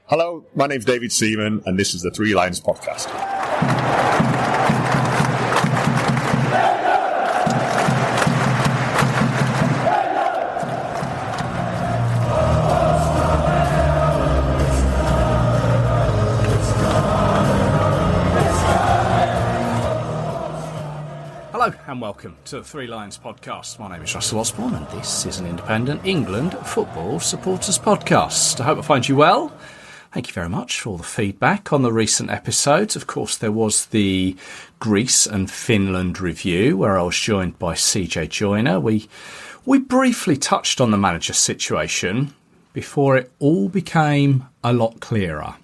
Hello, my name's David Seaman, and this is the Three Lions podcast. Hello and welcome to the Three Lions podcast. My name is Russell Osborne and this is an independent England football supporters podcast. I hope I find you well. Thank you very much for all the feedback on the recent episodes. Of course, there was the Greece and Finland review where I was joined by CJ Joyner. We briefly touched on the manager situation before it all became a lot clearer.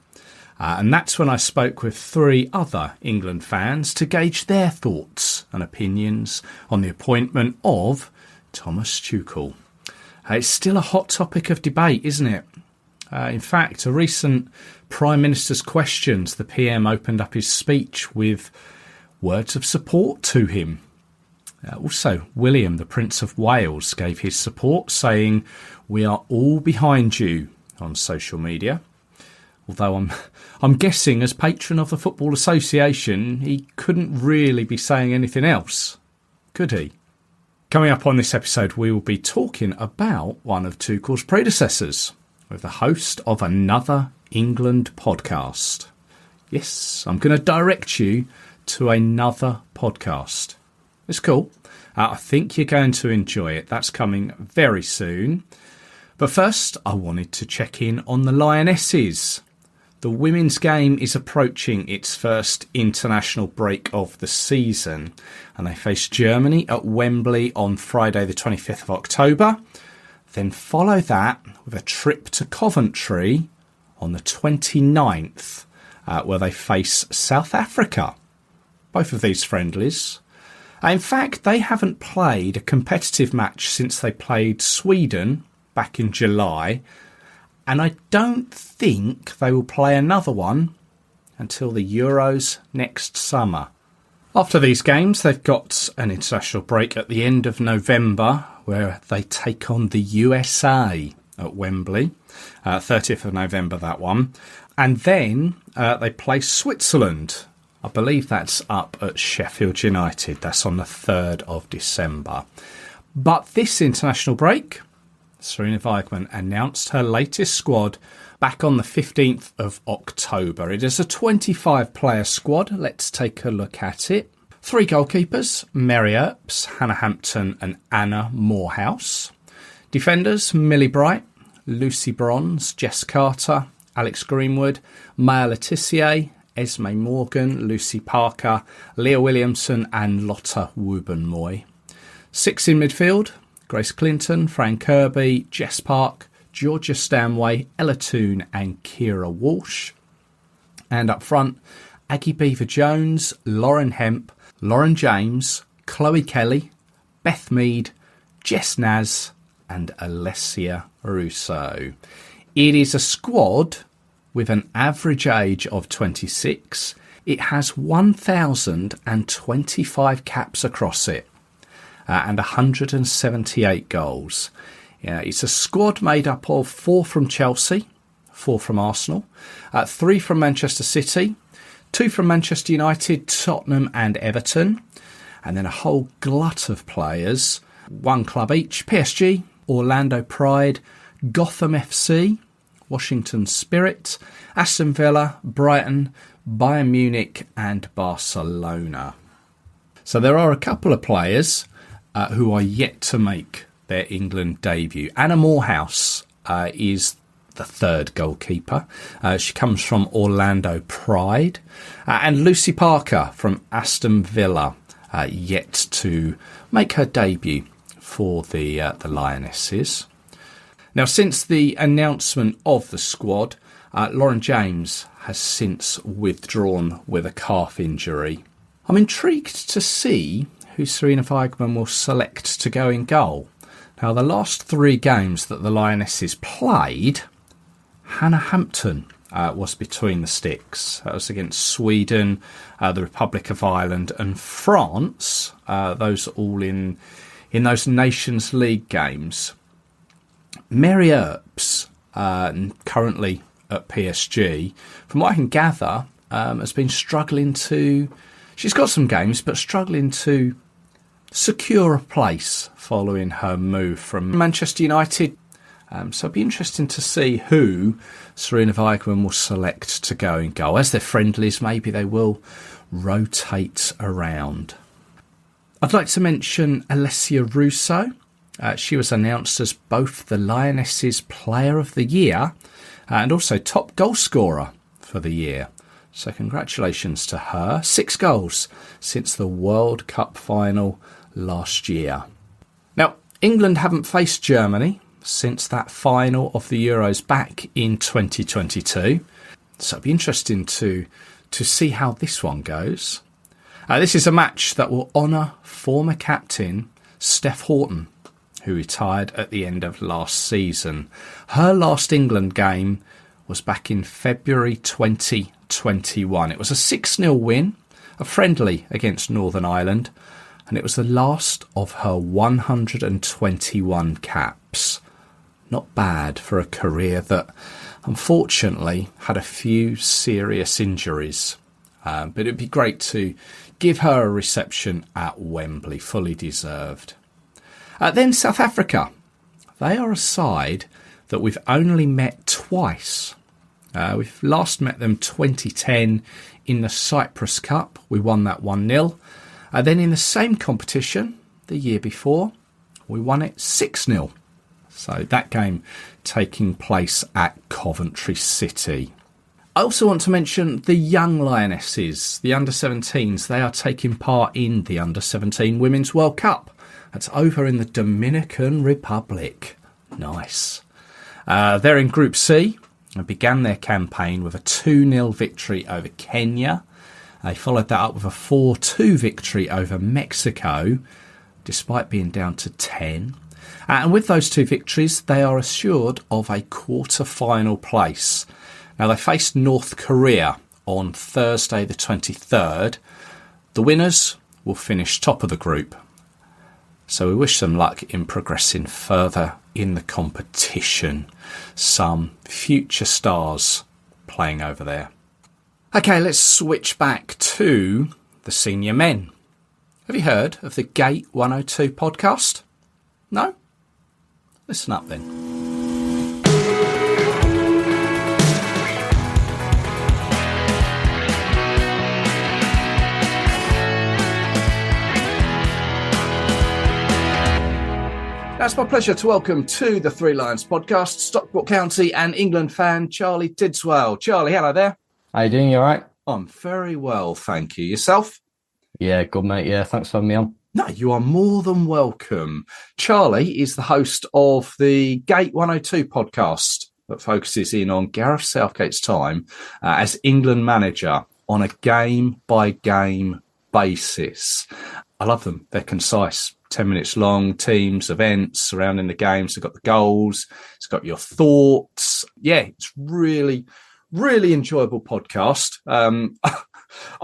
And that's when I spoke with three other England fans to gauge their thoughts and opinions on the appointment of Thomas Tuchel. It's still a hot topic of debate, isn't it? In fact, a recent Prime Minister's questions, the PM opened up his speech with words of support to him. Also, William, the Prince of Wales, gave his support, saying, "We are all behind you," on social media. Although I'm guessing as patron of the Football Association, he couldn't really be saying anything else, could he? Coming up on this episode, we will be talking about one of Tuchel's predecessors with the host of another England podcast. Yes, I'm going to direct you to another podcast. It's cool. I think you're going to enjoy it. That's coming very soon. But first, I wanted to check in on the Lionesses. The women's game is approaching its first international break of the season, and they face Germany at Wembley on Friday the 25th of October. Then follow that with a trip to Coventry on the 29th, where they face South Africa. Both of these friendlies. In fact, they haven't played a competitive match since they played Sweden back in July, and I don't think they will play another one until the Euros next summer. After these games, they've got an international break at the end of November where they take on the USA at Wembley, 30th of November, that one. And then they play Switzerland. I believe that's up at Sheffield United. That's on the 3rd of December. But this international break, Sarina Wiegman announced her latest squad back on the 15th of October. It is a 25-player squad. Let's take a look at it. 3 goalkeepers, Mary Earps, Hannah Hampton and Anna Morehouse. Defenders, Millie Bright, Lucy Bronze, Jess Carter, Alex Greenwood, Maya Letitia, Esme Morgan, Lucy Parker, Leah Williamson and Lotta Wubben-Moy. 6 in midfield, Grace Clinton, Fran Kirby, Jess Park, Georgia Stanway, Ella Toone and Kira Walsh. And up front, Aggie Beaver-Jones, Lauren Hemp, Lauren James, Chloe Kelly, Beth Mead, Jess Naz and Alessia Russo. It is a squad with an average age of 26. It has 1,025 caps across it. And 178 goals. It's a squad made up of 4 from Chelsea, 4 from Arsenal, 3 from Manchester City, 2 from Manchester United, Tottenham and Everton, and then a whole glut of players, 1 club each, PSG, Orlando Pride, Gotham FC, Washington Spirit, Aston Villa, Brighton, Bayern Munich and Barcelona. So there are a couple of players who are yet to make their England debut. Anna Morehouse is the 3rd goalkeeper. She comes from Orlando Pride. And Lucy Parker from Aston Villa, yet to make her debut for the Lionesses. Now, since the announcement of the squad, Lauren James has since withdrawn with a calf injury. I'm intrigued to see who Sarina Wiegman will select to go in goal. Now, the last 3 games that the Lionesses played, Hannah Hampton was between the sticks. That was against Sweden, the Republic of Ireland and France, those all in those Nations League games. Mary Earps, currently at PSG, from what I can gather, has been struggling to... She's got some games, but struggling to secure a place following her move from Manchester United. So it'll be interesting to see who Sarina Wiegman will select to go in goal. As they're friendlies, maybe they will rotate around. I'd like to mention Alessia Russo. She was announced as both the Lionesses Player of the Year and also top goal scorer for the year. So congratulations to her. 6 goals since the World Cup final last year. Now, England haven't faced Germany since that final of the Euros back in 2022. So it'll be interesting to see how this one goes. This is a match that will honour former captain Steph Houghton, who retired at the end of last season. Her last England game was back in February 2021. It was a 6-0 win, a friendly against Northern Ireland, and it was the last of her 121 caps. Not bad for a career that unfortunately had a few serious injuries. But it'd be great to give her a reception at Wembley, fully deserved. Then South Africa. They are a side that we've only met twice. We've last met them 2010 in the Cyprus Cup. We won that 1-0. Then in the same competition, the year before, we won it 6-0. So that game taking place at Coventry City. I also want to mention the young Lionesses, the under-17s. They are taking part in the Under-17 Women's World Cup. That's over in the Dominican Republic. Nice. They're in Group C and began their campaign with a 2-0 victory over Kenya. They followed that up with a 4-2 victory over Mexico, despite being down to 10. And with those 2 victories, they are assured of a quarter-final place. Now, they faced North Korea on Thursday the 23rd. The winners will finish top of the group. So we wish them luck in progressing further in the competition. Some future stars playing over there. Okay, let's switch back to the senior men. Have you heard of the Gate 102 podcast? No? Listen up then. It's my pleasure to welcome to the Three Lions podcast, Stockport County and England fan Charlie Tidswell. Charlie, hello there. How you doing? You all right? I'm very well, thank you. Yourself? Yeah, good, mate. Yeah, thanks for having me on. No, you are more than welcome. Charlie is the host of the Gate 102 podcast that focuses in on Gareth Southgate's time as England manager on a game-by-game basis. I love them. They're concise. 10 minutes long, teams, events surrounding the games. They've got the goals. It's got your thoughts. Yeah, it's really, really enjoyable podcast. I'm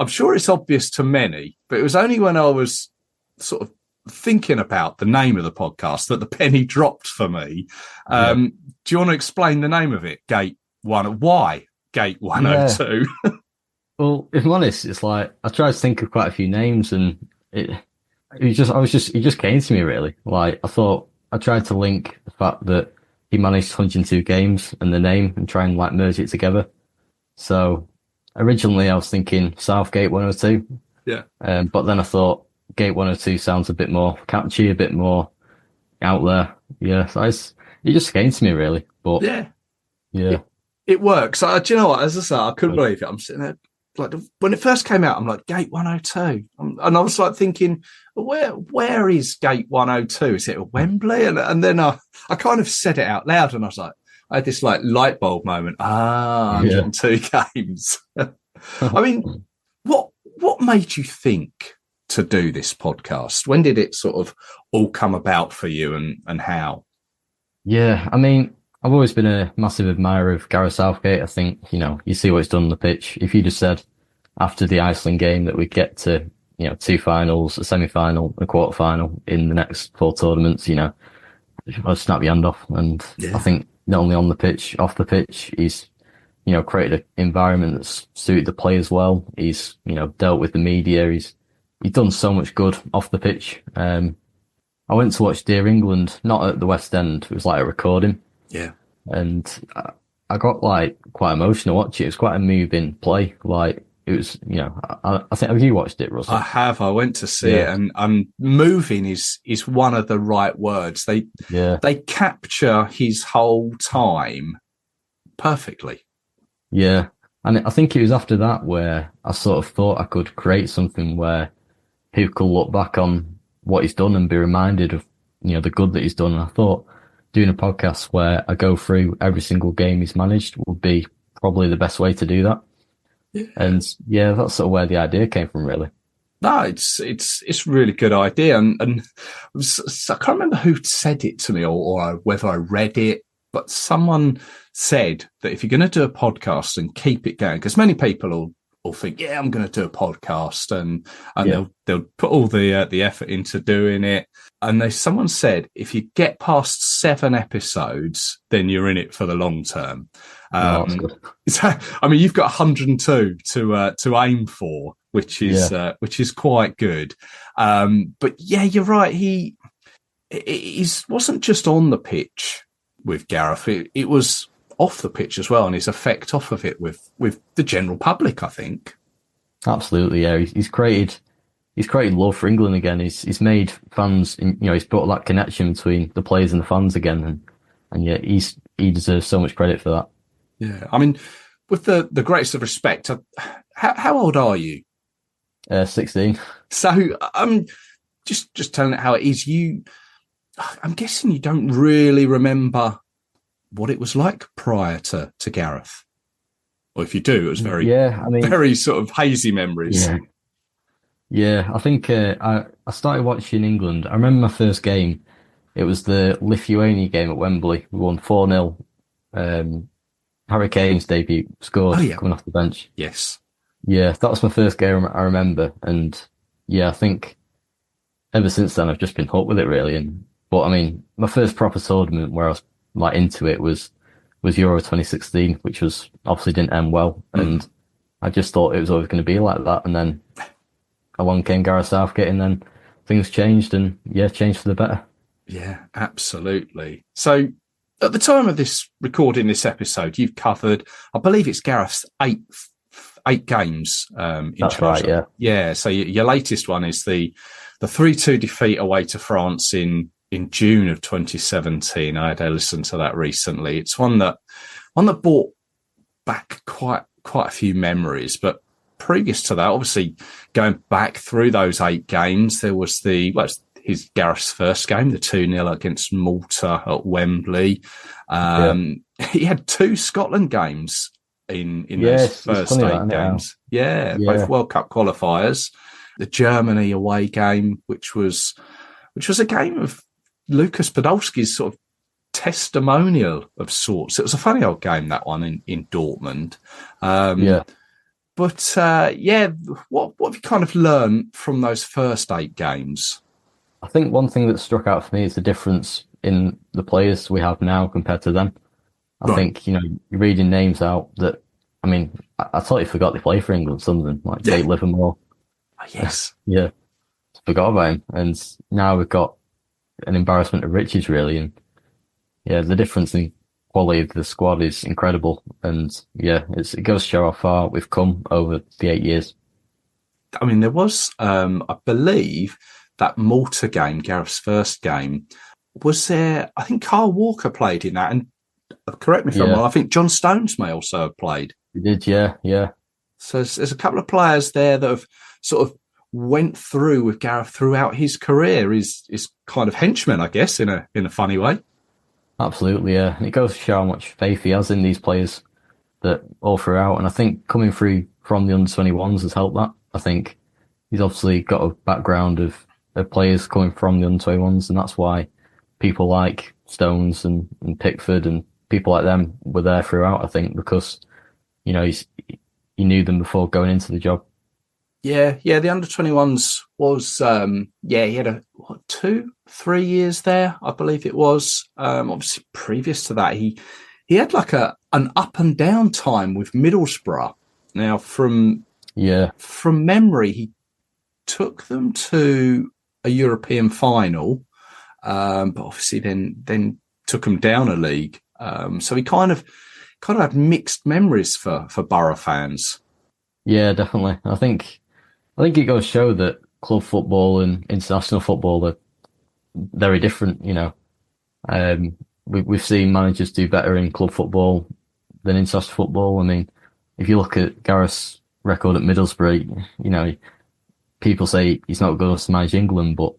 sure it's obvious to many, but it was only when I was sort of thinking about the name of the podcast that the penny dropped for me. Do you want to explain the name of it? Gate 1. Why Gate 102? Yeah. Well, if I'm honest, it's like I tried to think of quite a few names, and it just came to me really. Like I tried to link the fact that he managed 102 games and the name and try and like merge it together. So originally I was thinking Southgate 102. Yeah. But then I thought Gate 102 sounds a bit more catchy, a bit more out there. Yeah. So it just came to me really. But yeah. It works. Do you know what? As I say, I couldn't believe it. I'm sitting there. Like when it first came out, I'm like Gate 102, and I was like thinking, where is Gate 102? Is it at Wembley? And then I kind of said it out loud, and I was like, I had this like light bulb moment. 102 games. I mean, what made you think to do this podcast? When did it sort of all come about for you, and how? Yeah, I mean, I've always been a massive admirer of Gareth Southgate. I think, you see what he's done on the pitch. If you just said after the Iceland game that we'd get to, 2 finals, a semi-final, a quarter-final in the next 4 tournaments, I'd snap your hand off. And I think not only on the pitch, off the pitch, he's created an environment that's suited the players well. He's, dealt with the media. He's done so much good off the pitch. I went to watch Dear England, not at the West End. It was like a recording. Yeah. And I got like quite emotional watching it. It was quite a moving play. Like it was, I think, have you watched it, Russell? I have. I went to see it, and moving is one of the right words. They capture his whole time perfectly. Yeah. And I think it was after that where I sort of thought I could create something where people could look back on what he's done and be reminded of, the good that he's done. And I thought doing a podcast where I go through every single game he's managed would be probably the best way to do that. Yeah. And that's sort of where the idea came from, really. No, it's a really good idea. And I can't remember who said it to me or whether I read it, but someone said that if you're going to do a podcast and keep it going, because many people will think, I'm going to do a podcast, and they'll put all the effort into doing it. And someone said, if you get past 7 episodes, then you're in it for the long term. So, you've got 102 to aim for, which is quite good. But you're right. He wasn't just on the pitch with Gareth. It was off the pitch as well, and his effect off of it with the general public, I think. Absolutely, yeah. He's created love for England again. He's made fans, he's brought that connection between the players and the fans again, and he deserves so much credit for that. Yeah, with the greatest of respect, how old are you? 16. So just telling it how it is. I'm guessing you don't really remember what it was like prior to Gareth. Or if you do, it was very sort of hazy memories. Yeah, I think I started watching England. I remember my first game. It was the Lithuania game at Wembley. We won 4-0. Harry Kane's debut, scored coming off the bench. Yes. Yeah, that was my first game I remember. And I think ever since then I've just been hooked with it, really. But my first proper tournament where I was like into it was Euro 2016, which was obviously didn't end well, and I just thought it was always going to be like that. And then along came Gareth Southgate, and then things changed, and changed for the better. Yeah, absolutely. So at the time of this recording this episode, you've covered, I believe it's Gareth's eight games. That's charge. Right. Yeah. So your latest one is the 3-2 defeat away to France in June of 2017. I had a listen to that recently. It's one that brought back quite a few memories. But previous to that, obviously going back through those 8 games, there was his Gareth's first game, the 2-0 against Malta at Wembley. He had 2 Scotland games in those first 8 games. Both World Cup qualifiers. The Germany away game, which was a game of Lucas Podolski's sort of testimonial of sorts. It was a funny old game, that one in Dortmund. But what have you kind of learned from those first 8 games? I think one thing that struck out for me is the difference in the players we have now compared to then. I think, you're reading names out that, I totally forgot they play for England, something like Jake Livermore. Oh, yes. Forgot about him. And now we've got an embarrassment of riches, really. And the difference in quality of the squad is incredible. And it goes to show how far we've come over the 8 years. There was, I believe, that Malta game, Gareth's first game, was there, I think Carl Walker played in that. And correct me if I'm wrong, I think John Stones may also have played. He did, yeah. So there's a couple of players there that have sort of went through with Gareth throughout his career, is kind of henchmen, I guess, in a funny way. Absolutely, yeah. And it goes to show how much faith he has in these players that all throughout. And I think coming through from the under-21s has helped that. I think he's obviously got a background of players coming from the under-21s, and that's why people like Stones and Pickford and people like them were there throughout, I think, because, he knew them before going into the job. Yeah, the under-21s was, he had 2-3 years there, I believe it was. Obviously, previous to that, he he had like an up and down time with Middlesbrough. Now, from memory, he took them to a European final, but obviously then took them down a league. So he kind of had mixed memories for Borough fans. Yeah, definitely. I think it goes to show that club football and international football are very different. We've seen managers do better in club football than international football. I mean, if you look at Gareth's record at Middlesbrough, people say he's not good enough to manage England, but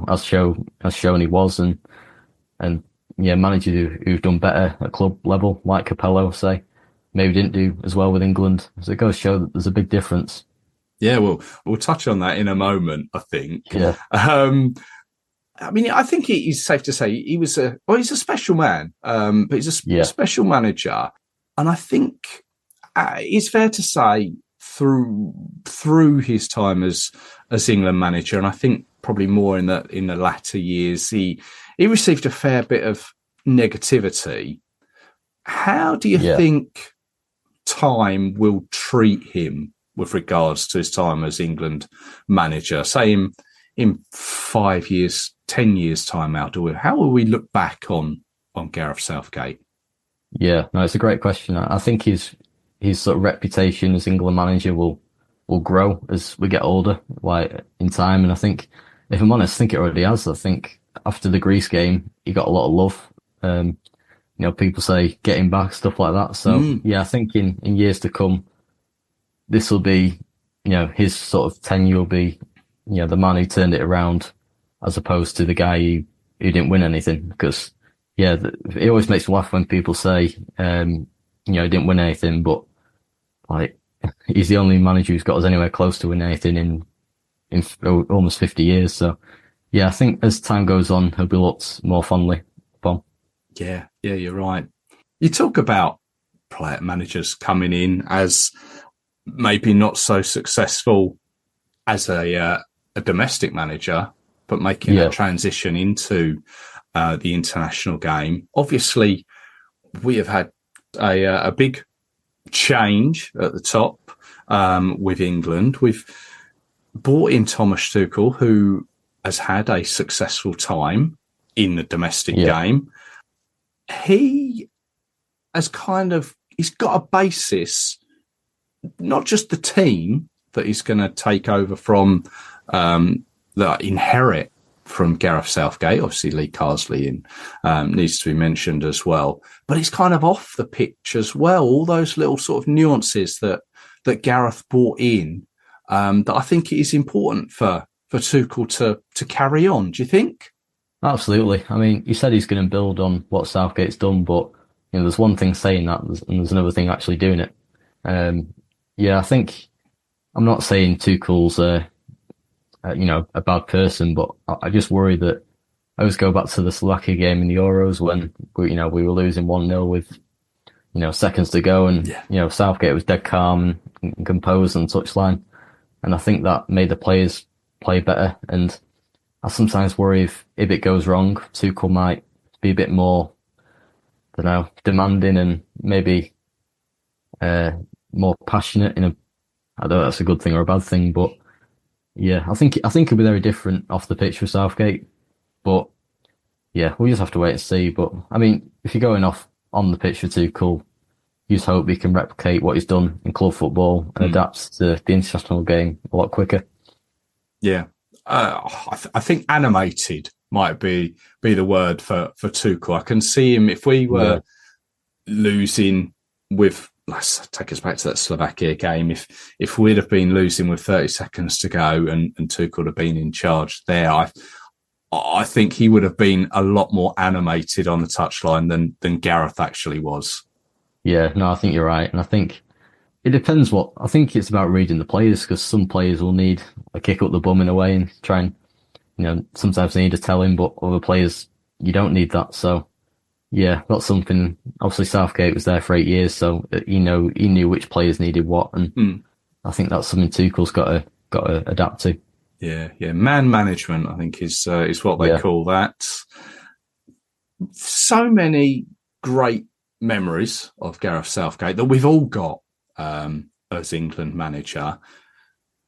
as shown he was, and managers who've done better at club level, like Capello, say, maybe didn't do as well with England. So it goes to show that there's a big difference. Yeah, we'll touch on that in a moment, I think. Yeah. I mean, I think it's safe to say he's a special man, but he's a special manager. And I think it's fair to say through his time as England manager, and I think probably more in the latter years, he received a fair bit of negativity. How do you think time will treat him with regards to his time as England manager? Say in 5 years, 10 years time out, how will we look back on Gareth Southgate? Yeah, no, it's a great question. I think his sort of reputation as England manager will grow as we get older, like in time. And I think, if I'm honest, I think it already has. I think after the Greece game, he got a lot of love. People say getting back, stuff like that. So I think in years to come, this will be, his sort of tenure will be, the man who turned it around, as opposed to the guy who didn't win anything. Because it always makes me laugh when people say, he didn't win anything, but like he's the only manager who's got us anywhere close to winning anything in almost 50 years. So I think as time goes on, he'll be looked more fondly upon. Yeah, you're right. You talk about player managers coming in as maybe not so successful as a domestic manager, but making that transition into the international game. Obviously, we have had a big change at the top with England. We've brought in Thomas Tuchel, who has had a successful time in the domestic game. He has he's got a basis, not just the team that he's going to take over from, that inherit from Gareth Southgate. Obviously, Lee Carsley needs to be mentioned as well. But it's kind of off the pitch as well. All those little sort of nuances that Gareth brought in, that I think it is important for Tuchel to carry on. Do you think? Absolutely. I mean, he said he's going to build on what Southgate's done, but there's one thing saying that, and there's another thing actually doing it. I think I'm not saying Tuchel's a bad person, but I just worry that I always go back to the Slovakia game in the Euros when we were losing 1-0 with seconds to go, and Southgate was dead calm and composed on touchline, and I think that made the players play better. And I sometimes worry if it goes wrong, Tuchel might be a bit more, demanding and maybe more passionate I don't know if that's a good thing or a bad thing, but I think it'll be very different off the pitch for Southgate. But we'll just have to wait and see. But I mean, if you're going off on the pitch for Tuchel, you just hope he can replicate what he's done in club football and adapt to the international game a lot quicker. Yeah. I think animated might be the word for Tuchel. I can see him, if we were losing with, let's take us back to that Slovakia game, if we'd have been losing with 30 seconds to go and Tuchel had been in charge there, I think he would have been a lot more animated on the touchline than Gareth actually was. Yeah, no, I think you're right. And I think it depends I think it's about reading the players, because some players will need a kick up the bum in a way and try and, sometimes they need a telling, but other players, you don't need that. So that's something. Obviously Southgate was there for 8 years, so he knew which players needed what. And I think that's something Tuchel's got to adapt to. Yeah. Man management, I think is what they call that. So many great memories of Gareth Southgate that we've all got as England manager.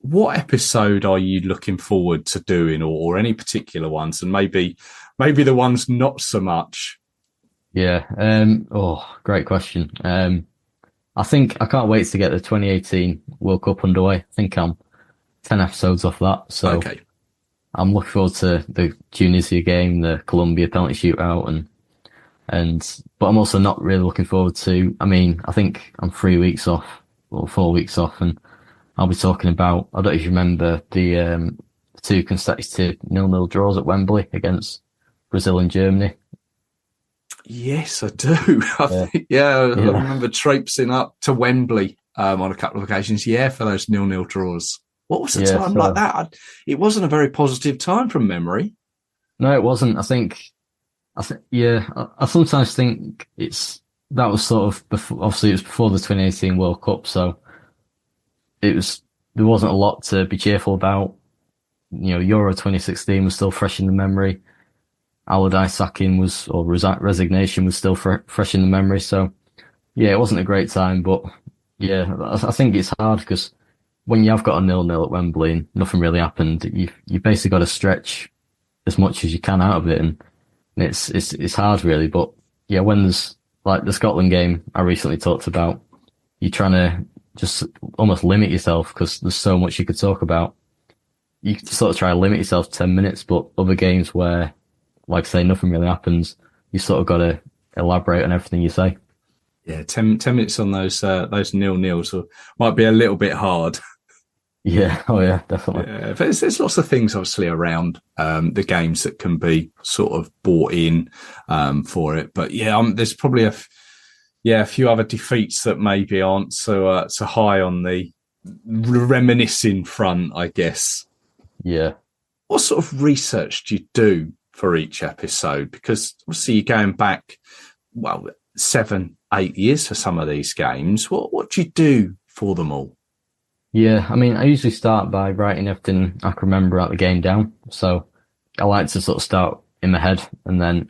What episode are you looking forward to doing, or any particular ones, and maybe the ones not so much? Yeah. Great question. I think I can't wait to get the 2018 World Cup underway. I think I'm 10 episodes off that. So Okay. I'm looking forward to the Tunisia game, the Colombia penalty shootout, but I'm also not really looking forward to, I think I'm 3 weeks off or 4 weeks off, and I'll be talking about, I don't know if you remember the two consecutive 0-0 draws at Wembley against Brazil and Germany. Yes, I do. I remember traipsing up to Wembley on a couple of occasions, for those 0-0 draws. What was the time like that? It wasn't a very positive time from memory. No, it wasn't. I sometimes think that was sort of before, obviously it was before the 2018 World Cup, so there wasn't a lot to be cheerful about. Euro 2016 was still fresh in the memory. Allardyce sacking resignation was still fresh in the memory. So, it wasn't a great time, but I think it's hard because when you have got a 0-0 at Wembley and nothing really happened, you basically got to stretch as much as you can out of it, and it's hard really. But when there's like the Scotland game I recently talked about, you're trying to just almost limit yourself because there's so much you could talk about. You sort of try to limit yourself to 10 minutes, but other games where, like I say, nothing really happens, you sort of got to elaborate on everything you say. Yeah, 10 minutes on those 0-0s might be a little bit hard. Yeah, definitely. Yeah, but there's lots of things obviously around the games that can be sort of bought in for it. But there's probably a few other defeats that maybe aren't so high on the reminiscing front, I guess. Yeah. What sort of research do you do for each episode? Because obviously you're going back, 7-8 years for some of these games. What do you do for them all? Yeah, I usually start by writing everything I can remember at the game down. So I like to sort of start in my head, and then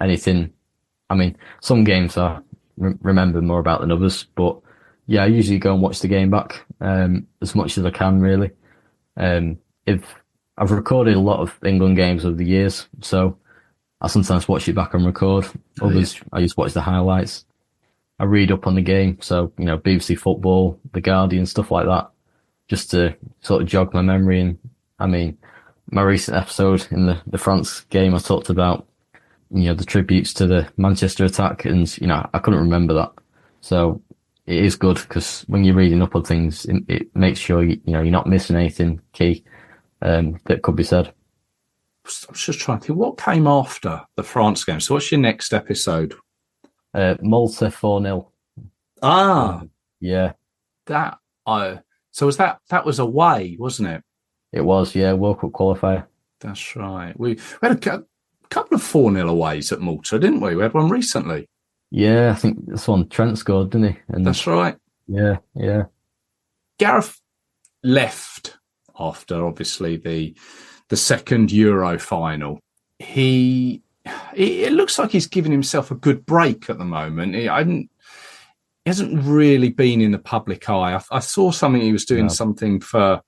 some games I remember more about than others, but I usually go and watch the game back as much as I can, really. If I've recorded a lot of England games over the years, so I sometimes watch it back on record. Others, I just watch the highlights. I read up on the game, so BBC Football, The Guardian, stuff like that, just to sort of jog my memory. And my recent episode in the France game, I talked about the tributes to the Manchester attack, and I couldn't remember that. So it is good because when you're reading up on things, it makes sure you're not missing anything key that could be said. I was just trying to think, what came after the France game? So what's your next episode? Malta 4-0. Yeah. So that was away, wasn't it? It was, World Cup qualifier. That's right. We had a couple of 4-0 aways at Malta, didn't we? We had one recently. Yeah, I think this one Trent scored, didn't he? And that's right. Yeah. Gareth left after obviously the second Euro final. It looks like he's given himself a good break at the moment. He hasn't really been in the public eye. I saw something he was doing something for,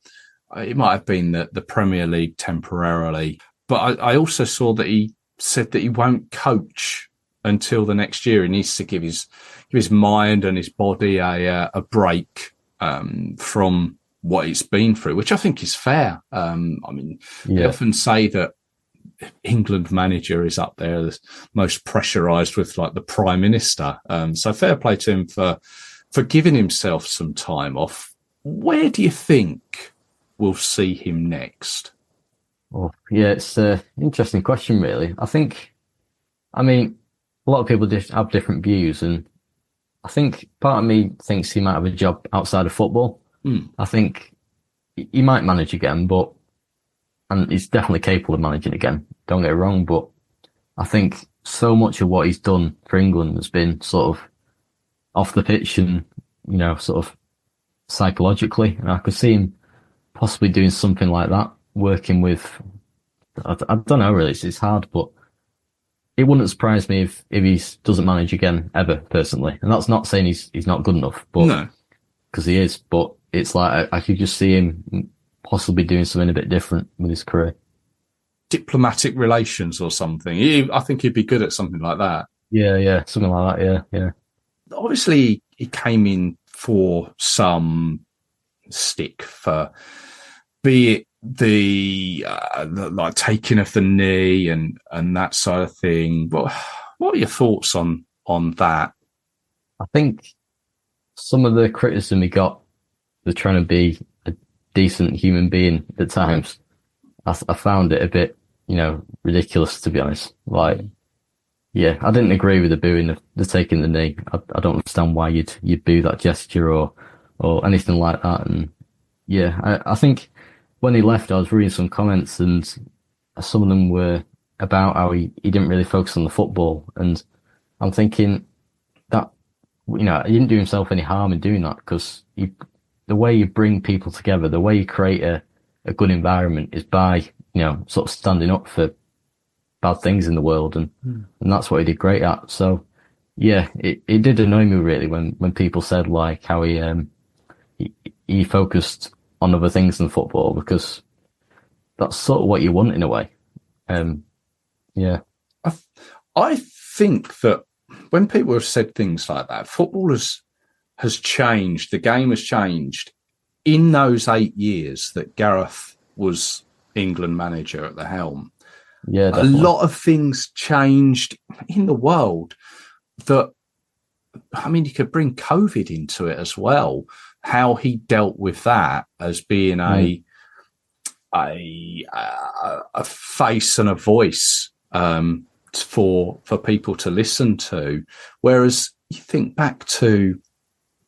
it might have been the Premier League temporarily, but I also saw that he said that he won't coach until the next year. He needs to give his mind and his body a break from what it's been through, which I think is fair. They often say that England manager is up there as most pressurised with like the Prime Minister. So fair play to him for giving himself some time off. Where do you think we'll see him next? Oh, it's an interesting question, really. I think, a lot of people have different views, and I think part of me thinks he might have a job outside of football. I think he might manage again, and he's definitely capable of managing again, don't get it wrong, but I think so much of what he's done for England has been sort of off the pitch and, sort of psychologically, and I could see him possibly doing something like that, working with, I don't know really, it's hard, but it wouldn't surprise me if he doesn't manage again ever, personally. And that's not saying he's not good enough, but No. because he is. But it's like I could just see him possibly doing something a bit different with his career. Diplomatic relations or something. I think he'd be good at something like that. Yeah, something like that. Yeah. Obviously, he came in for some stick for, be it the like taking of the knee and that sort of thing. What are your thoughts on that? I think some of the criticism he got for trying to be a decent human being at times, I found it a bit, ridiculous, to be honest. Like, yeah, I didn't agree with the booing of the taking the knee. I don't understand why you'd boo that gesture or anything like that. And yeah, I think when he left, I was reading some comments, and some of them were about how he didn't really focus on the football. And I'm thinking that, he didn't do himself any harm in doing that, because the way you bring people together, the way you create a good environment is by, sort of standing up for bad things in the world. And that's what he did great at. So yeah, it did annoy me really when people said like how he focused on other things than football, because that's sort of what you want in a way. Yeah. I think that when people have said things like that, football has changed. The game has changed in those 8 years that Gareth was England manager at the helm. Yeah, definitely. A lot of things changed in the world that, you could bring COVID into it as well. How he dealt with that as being a face and a voice for people to listen to. Whereas you think back to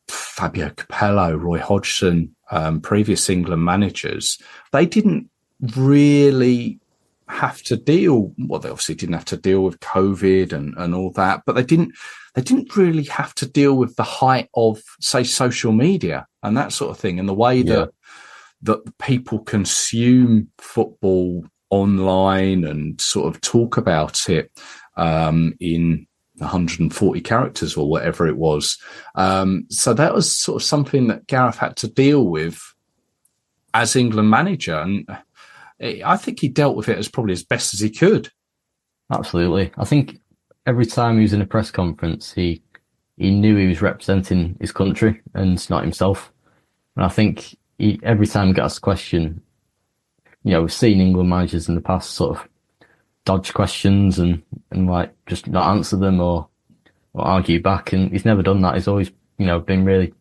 Fabio Capello, Roy Hodgson, previous England managers, they didn't really have to deal. Well, they obviously didn't have to deal with COVID and all that, but they didn't really have to deal with the height of, say, social media and that sort of thing, and the way that people consume football online and sort of talk about it in 140 characters or whatever it was. So that was sort of something that Gareth had to deal with as England manager, and I think he dealt with it as probably as best as he could. Absolutely. I think every time he was in a press conference, he knew he was representing his country and not himself. And I think every time he got asked a question, we've seen England managers in the past sort of dodge questions and like just not answer them or argue back. And he's never done that. He's always, been really,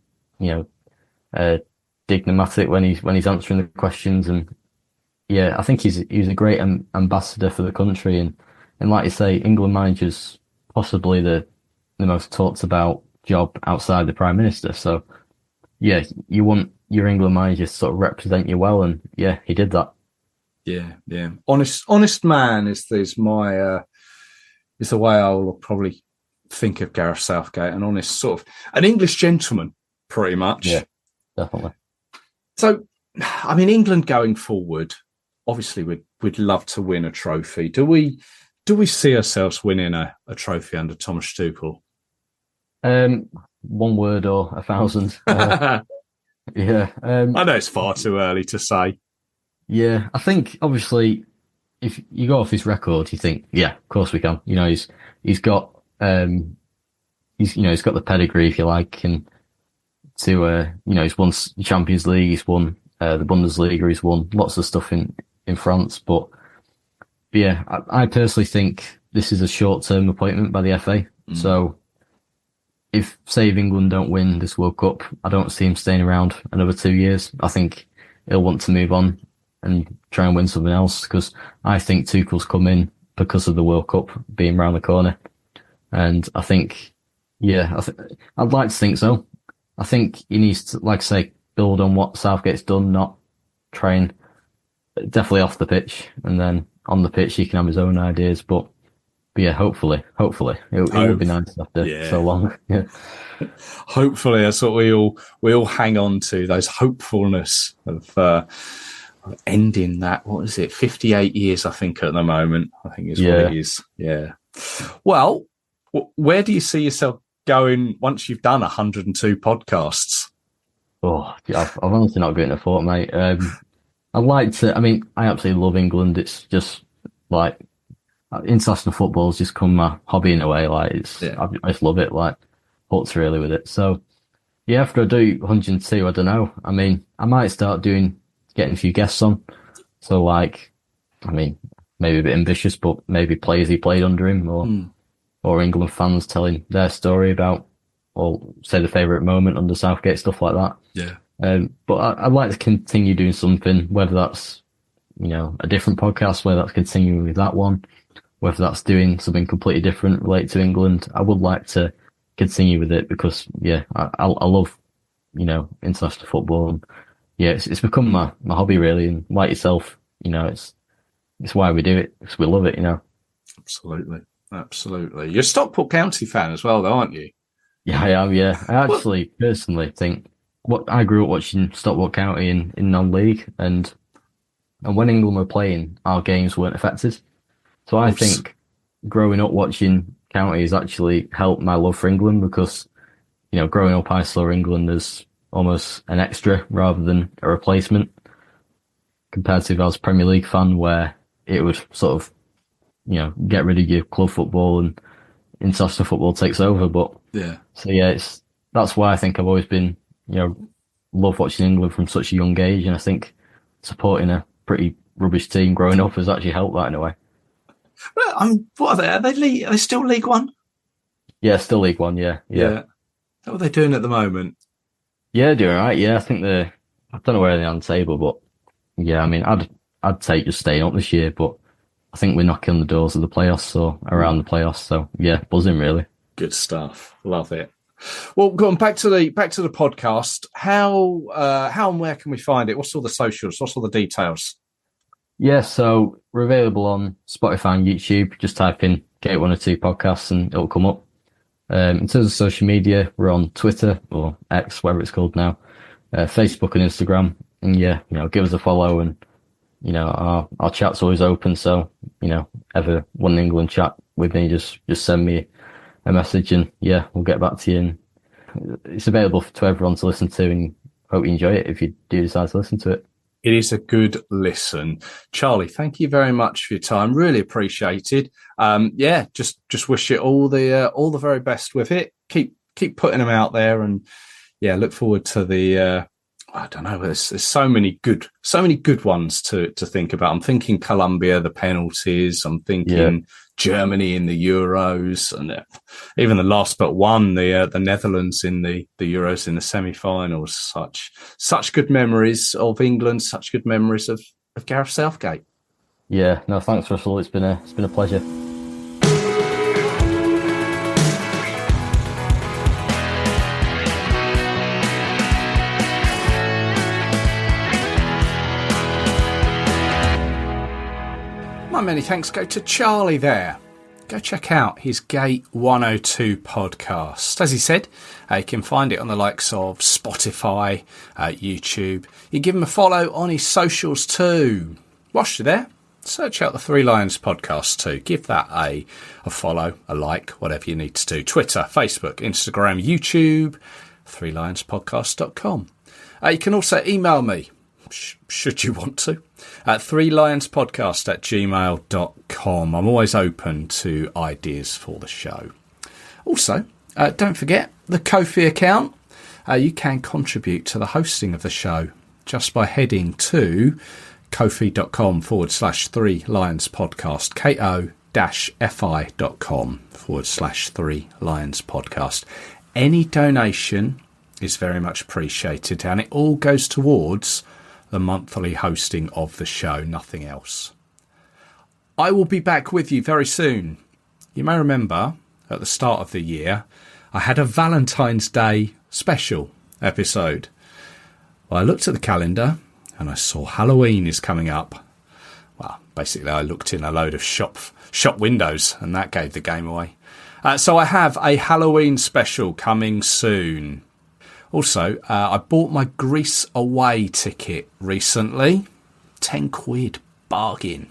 diplomatic when he's answering the questions. And yeah, I think he's a great ambassador for the country. And like you say, England managers possibly the most talked about job outside the Prime Minister. So yeah, you want your England manager to sort of represent you well, and yeah, he did that. Yeah. Honest man is the way I will probably think of Gareth Southgate, an honest sort of an English gentleman, pretty much. Yeah, definitely. So, England going forward, obviously we'd love to win a trophy. Do we see ourselves winning a trophy under Thomas Tuchel? One word or 1,000. Yeah. I know it's far too early to say. Yeah, I think obviously if you go off his record, you think, yeah, of course we can. He's got he's got the pedigree, if you like, and he's won the Champions League, he's won the Bundesliga, he's won lots of stuff in France. But yeah, I personally think this is a short-term appointment by the FA. So if England don't win this World Cup, I don't see him staying around another 2 years. I think he'll want to move on and try and win something else, because I think Tuchel's come in because of the World Cup being around the corner. And I think, I'd like to think so. I think he needs to, like I say, build on what Southgate's done, not try and definitely off the pitch, and then on the pitch he can have his own ideas. But yeah, hopefully it would be nice after so long. Yeah. Hopefully that's what we all hang on to, those hopefulness of ending that. What is it? 58 years, I think, at the moment. I think is what it is. Yeah. Well, where do you see yourself going once you've done 102 podcasts? Oh, I've honestly not given a thought, mate. I'd like to. I mean, I absolutely love England. It's just like international football's just come my hobby in a way. Like I just love it. Like hooked really with it. So yeah, after I do 102, I don't know. I mean, I might start getting a few guests on. So like, I mean, maybe a bit ambitious, but maybe players he played under him, or England fans telling their story about, or say the favourite moment under Southgate, stuff like that. Yeah. But I'd like to continue doing something, whether that's, a different podcast, whether that's continuing with that one, whether that's doing something completely different related to England. I would like to continue with it because, yeah, I love, international football. And yeah, it's become my hobby really. And like yourself, it's why we do it, because we love it, Absolutely. You're a Stockport County fan as well, though, aren't you? Yeah, I am, yeah. I actually personally think I grew up watching Stockport County in non-league, and when England were playing, our games weren't affected. So I think growing up watching County has actually helped my love for England because, growing up I saw England as almost an extra rather than a replacement, compared to if I was a Premier League fan where it would sort of, get rid of your club football and international football takes over. But yeah, so yeah, that's why I think I've always been, love watching England from such a young age, and I think supporting a pretty rubbish team growing up has actually helped that in a way. Well, what are they? Are they still League One? Yeah, still League One. Yeah. What are they doing at the moment? Yeah, doing all right. Yeah, I think I don't know where they're on the table, but yeah, I mean, I'd take just staying up this year, but I think we're knocking on the doors of the playoffs, or around the playoffs. So yeah, buzzing really. Good stuff. Love it. Well, go on back to the podcast. How and where can we find it? What's all the socials? What's all the details? Yeah, so we're available on Spotify and YouTube. Just type in Gate 102 Podcasts and it'll come up. In terms of social media, we're on Twitter, or X, whatever it's called now, Facebook and Instagram. And yeah, give us a follow, and our chat's always open. So ever want an England chat with me, just send me a message, and yeah, we'll get back to you. And it's available to everyone to listen to, and hope you enjoy it if you do decide to listen to it. It is a good listen. Charlie, thank you very much for your time. Really appreciated. Just wish you all the very best with it. Keep putting them out there, and yeah, look forward to the I don't know, there's so many good ones to think about. I'm thinking Colombia, the penalties. I'm thinking Germany in the Euros, and even the last but one, the Netherlands in the Euros in the semi-finals. Such good memories of England. Such good memories of Gareth Southgate. Yeah, no, thanks, Russell. It's been a pleasure. Many thanks go to Charlie there. Go check out his Gate 102 podcast. As he said, you can find it on the likes of Spotify, YouTube. You give him a follow on his socials too. Whilst you're there, search out the Three Lions podcast too. Give that a follow, a like, whatever you need to do. Twitter, Facebook, Instagram, YouTube, threelionspodcast.com. You can also email me, should you want to, at threelionspodcast@gmail.com. I'm always open to ideas for the show. Also, don't forget the Ko-fi account. You can contribute to the hosting of the show just by heading to ko-fi.com/Three Lions Podcast, ko-fi.com/Three Lions Podcast. Any donation is very much appreciated, and it all goes towards the monthly hosting of the show, nothing else. I will be back with you very soon. You may remember at the start of the year, I had a Valentine's Day special episode. Well, I looked at the calendar and I saw Halloween is coming up. Well, basically I looked in a load of shop windows, and that gave the game away. So I have a Halloween special coming soon. Also, I bought my Greece away ticket recently. £10, bargain.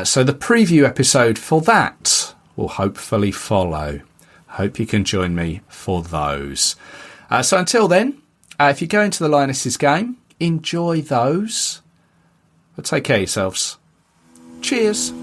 So the preview episode for that will hopefully follow. Hope you can join me for those. So until then, if you go into the Lionesses game, enjoy those. But take care of yourselves. Cheers.